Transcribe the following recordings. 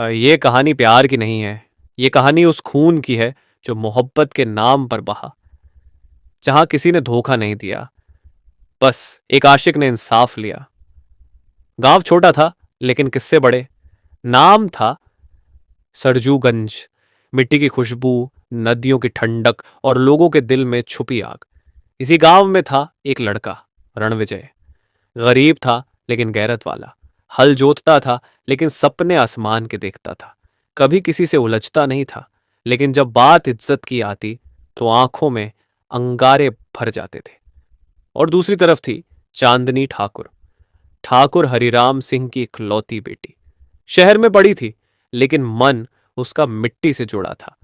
ये कहानी प्यार की नहीं है। ये कहानी उस खून की है जो मोहब्बत के नाम पर बहा, जहां किसी ने धोखा नहीं दिया, बस एक आशिक ने इंसाफ लिया। गांव छोटा था लेकिन किस्से बड़े। नाम था सरजूगंज। मिट्टी की खुशबू, नदियों की ठंडक और लोगों के दिल में छुपी आग। इसी गांव में था एक लड़का, रणविजय। गरीब था लेकिन गैरत वाला। हल जोतता था लेकिन सपने आसमान के देखता था। कभी किसी से उलझता नहीं था, लेकिन जब बात इज्जत की आती तो आंखों में अंगारे भर जाते थे। और दूसरी तरफ थी चांदनी ठाकुर। ठाकुर हरिराम सिंह की इकलौती बेटी। शहर में पड़ी थी, लेकिन मन उसका मिट्टी से जुड़ा था।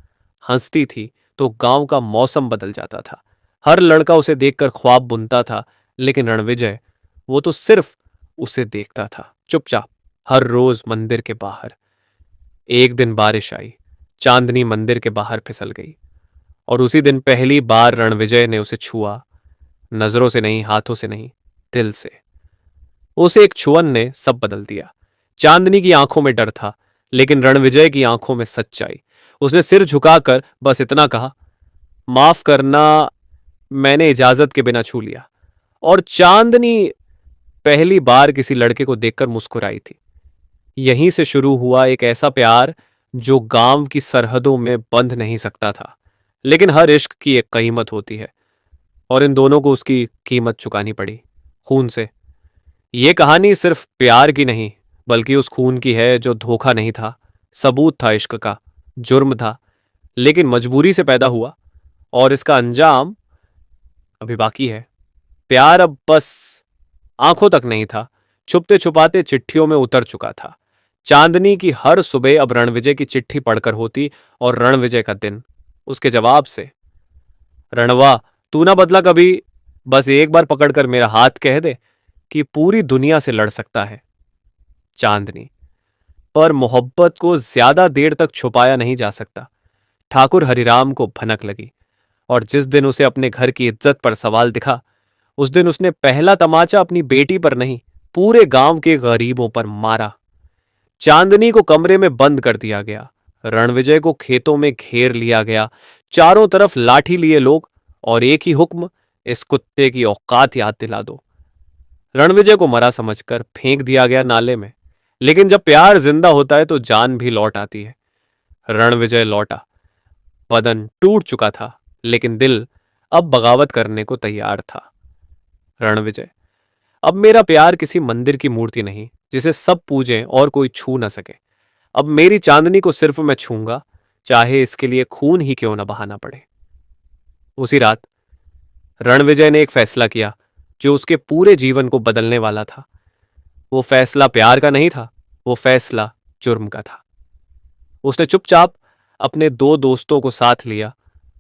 हंसती थी तो गांव का मौसम बदल जाता था। हर लड़का उसे देखकर ख्वाब बुनता था, लेकिन रणविजय, वो तो सिर्फ उसे देखता था, चुपचाप, हर रोज मंदिर के बाहर। एक दिन बारिश आई। चांदनी मंदिर के बाहर फिसल गई, और उसी दिन पहली बार रणविजय ने उसे छुआ। नजरों से नहीं, हाथों से नहीं, दिल से। उसे एक छुअन ने सब बदल दिया। चांदनी की आंखों में डर था, लेकिन रणविजय की आंखों में सच्चाई। उसने सिर झुकाकर बस इतना कहा, माफ करना, मैंने इजाजत के बिना छू लिया। और चांदनी पहली बार किसी लड़के को देखकर मुस्कुराई थी। यहीं से शुरू हुआ एक ऐसा प्यार जो गांव की सरहदों में बंध नहीं सकता था। लेकिन हर इश्क की एक कीमत होती है, और इन दोनों को उसकी कीमत चुकानी पड़ी, खून से। ये कहानी सिर्फ प्यार की नहीं, बल्कि उस खून की है जो धोखा नहीं था, सबूत था इश्क का, जुर्म था, लेकिन मजबूरी से पैदा हुआ। और इसका अंजाम अभी बाकी है। प्यार अब बस आंखों तक नहीं था, छुपते छुपाते चिट्ठियों में उतर चुका था। चांदनी की हर सुबह अब रणविजय की चिट्ठी पढ़कर होती, और रणविजय का दिन उसके जवाब से। रणवा, तू ना बदला कभी, बस एक बार पकड़कर मेरा हाथ कह दे कि पूरी दुनिया से लड़ सकता है। चांदनी। पर मोहब्बत को ज्यादा देर तक छुपाया नहीं जा सकता। ठाकुर हरिराम को भनक लगी, और जिस दिन उसे अपने घर की इज्जत पर सवाल दिखा, उस दिन उसने पहला तमाचा अपनी बेटी पर नहीं, पूरे गांव के गरीबों पर मारा। चांदनी को कमरे में बंद कर दिया गया। रणविजय को खेतों में घेर लिया गया। चारों तरफ लाठी लिए लोग, और एक ही हुक्म, इस कुत्ते की औकात याद दिला दो। रणविजय को मरा समझकर फेंक दिया गया नाले में। लेकिन जब प्यार जिंदा होता है तो जान भी लौट आती है। रणविजय लौटा। बदन टूट चुका था, लेकिन दिल अब बगावत करने को तैयार था। रणविजय, अब मेरा प्यार किसी मंदिर की मूर्ति नहीं जिसे सब पूजें और कोई छू न सके। अब मेरी चांदनी को सिर्फ मैं छूंगा, चाहे इसके लिए खून ही क्यों न बहाना पड़े। उसी रात रणविजय ने एक फैसला किया जो उसके पूरे जीवन को बदलने वाला था। वो फैसला प्यार का नहीं था, वो फैसला जुर्म का था। उसने चुपचाप अपने दो दोस्तों को साथ लिया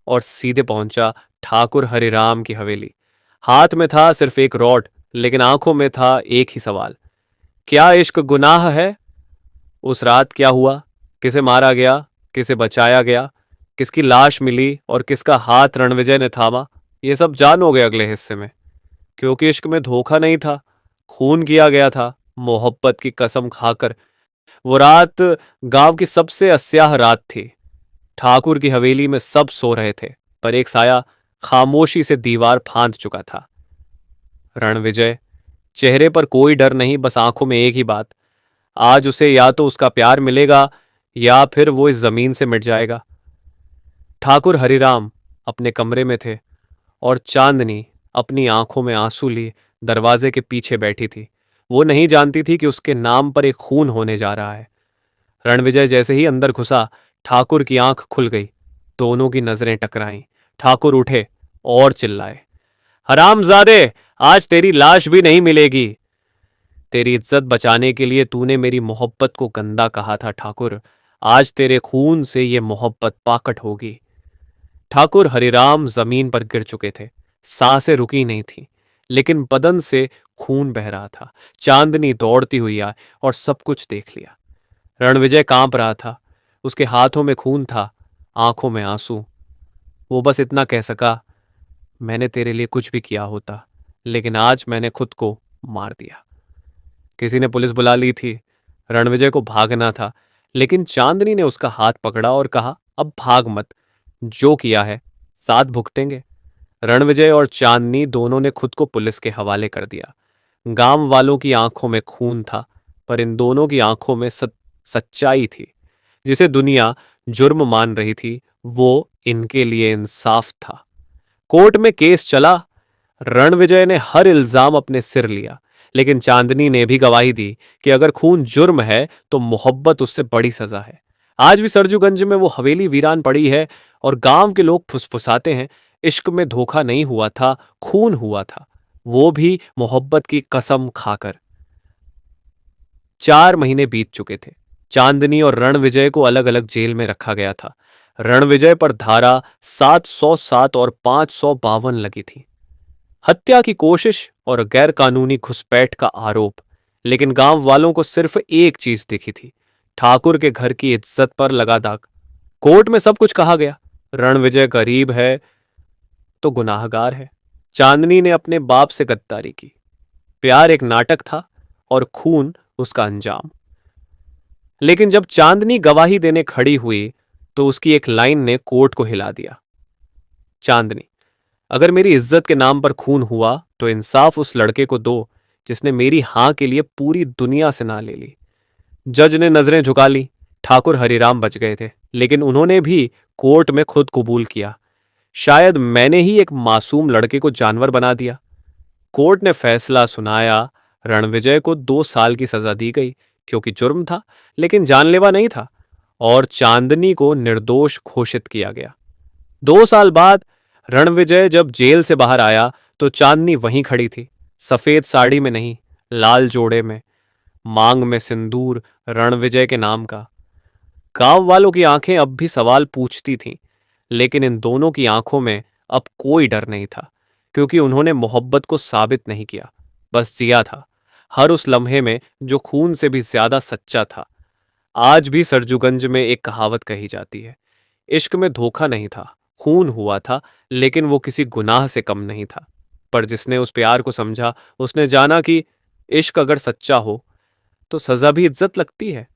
और सीधे पहुंचा ठाकुर हरिराम की हवेली। हाथ में था सिर्फ एक रॉड, लेकिन आंखों में था एक ही सवाल, क्या इश्क गुनाह है? उस रात क्या हुआ, किसे मारा गया, किसे बचाया गया, किसकी लाश मिली और किसका हाथ रणविजय ने थामा, ये सब जानोगे अगले हिस्से में। क्योंकि इश्क में धोखा नहीं था, खून किया गया था, मोहब्बत की कसम खाकर। वो रात गांव की सबसे अस्याह रात थी। ठाकुर की हवेली में सब सो रहे थे, पर एक साया खामोशी से दीवार फांद चुका था। रणविजय। चेहरे पर कोई डर नहीं, बस आंखों में एक ही बात, आज उसे या तो उसका प्यार मिलेगा या फिर वो इस जमीन से मिट जाएगा। ठाकुर हरिराम अपने कमरे में थे, और चांदनी अपनी आंखों में आंसू लिए दरवाजे के पीछे बैठी थी। वो नहीं जानती थी कि उसके नाम पर एक खून होने जा रहा है। रणविजय जैसे ही अंदर घुसा, ठाकुर की आंख खुल गई। दोनों की नजरें टकराईं। ठाकुर उठे और चिल्लाए, हरामजादे, आज तेरी लाश भी नहीं मिलेगी। तेरी इज्जत बचाने के लिए तूने मेरी मोहब्बत को गंदा कहा था ठाकुर। आज तेरे खून से ये मोहब्बत पाकट होगी। ठाकुर हरिराम जमीन पर गिर चुके थे। सांसें रुकी नहीं थी, लेकिन बदन से खून बह रहा था। चांदनी दौड़ती हुई आई और सब कुछ देख लिया। रणविजय कांप रहा था। उसके हाथों में खून था, आंखों में आंसू। वो बस इतना कह सका, मैंने तेरे लिए कुछ भी किया होता, लेकिन आज मैंने खुद को मार दिया। किसी ने पुलिस बुला ली थी। रणविजय को भागना था, लेकिन चांदनी ने उसका हाथ पकड़ा और कहा, अब भाग मत, जो किया है साथ भुगतेंगे। रणविजय और चांदनी दोनों ने खुद को पुलिस के हवाले कर दिया। गांव वालों की आंखों में खून था, पर इन दोनों की आंखों में सच्चाई थी। जिसे दुनिया जुर्म मान रही थी, वो इनके लिए इंसाफ था। कोर्ट में केस चला। रणविजय ने हर इल्जाम अपने सिर लिया, लेकिन चांदनी ने भी गवाही दी कि अगर खून जुर्म है तो मोहब्बत उससे बड़ी सजा है। आज भी सरजूगंज में वो हवेली वीरान पड़ी है और गांव के लोग फुसफुसाते हैं, इश्क में धोखा नहीं हुआ था, खून हुआ था, वो भी मोहब्बत की कसम खाकर। 4 महीने बीत चुके थे। चांदनी और रणविजय को अलग अलग जेल में रखा गया था। रणविजय पर धारा 707 और 552 लगी थी, हत्या की कोशिश और गैरकानूनी घुसपैठ का आरोप। लेकिन गांव वालों को सिर्फ एक चीज दिखी थी, ठाकुर के घर की इज्जत पर लगा दाग। कोर्ट में सब कुछ कहा गया, रणविजय गरीब है तो गुनाहगार है। चांदनी ने अपने बाप से गद्दारी की, प्यार एक नाटक था और खून उसका अंजाम। लेकिन जब चांदनी गवाही देने खड़ी हुई तो उसकी एक लाइन ने कोर्ट को हिला दिया। चांदनी, अगर मेरी इज्जत के नाम पर खून हुआ तो इंसाफ उस लड़के को दो जिसने मेरी हां के लिए पूरी दुनिया से ना ले ली। जज ने नजरें झुका ली। ठाकुर हरिराम बच गए थे, लेकिन उन्होंने भी कोर्ट में खुद कबूल किया, शायद मैंने ही एक मासूम लड़के को जानवर बना दिया। कोर्ट ने फैसला सुनाया। रणविजय को 2 साल की सजा दी गई, क्योंकि जुर्म था लेकिन जानलेवा नहीं था, और चांदनी को निर्दोष घोषित किया गया। 2 साल बाद रणविजय जब जेल से बाहर आया तो चांदनी वहीं खड़ी थी, सफेद साड़ी में नहीं, लाल जोड़े में, मांग में सिंदूर रणविजय के नाम का। गांव वालों की आंखें अब भी सवाल पूछती थीं, लेकिन इन दोनों की आंखों में अब कोई डर नहीं था, क्योंकि उन्होंने मोहब्बत को साबित नहीं किया, बस जिया था, हर उस लम्हे में जो खून से भी ज्यादा सच्चा था। आज भी सरजूगंज में एक कहावत कही जाती है, इश्क में धोखा नहीं था, खून हुआ था, लेकिन वो किसी गुनाह से कम नहीं था। पर जिसने उस प्यार को समझा, उसने जाना कि इश्क अगर सच्चा हो तो सजा भी इज्जत लगती है।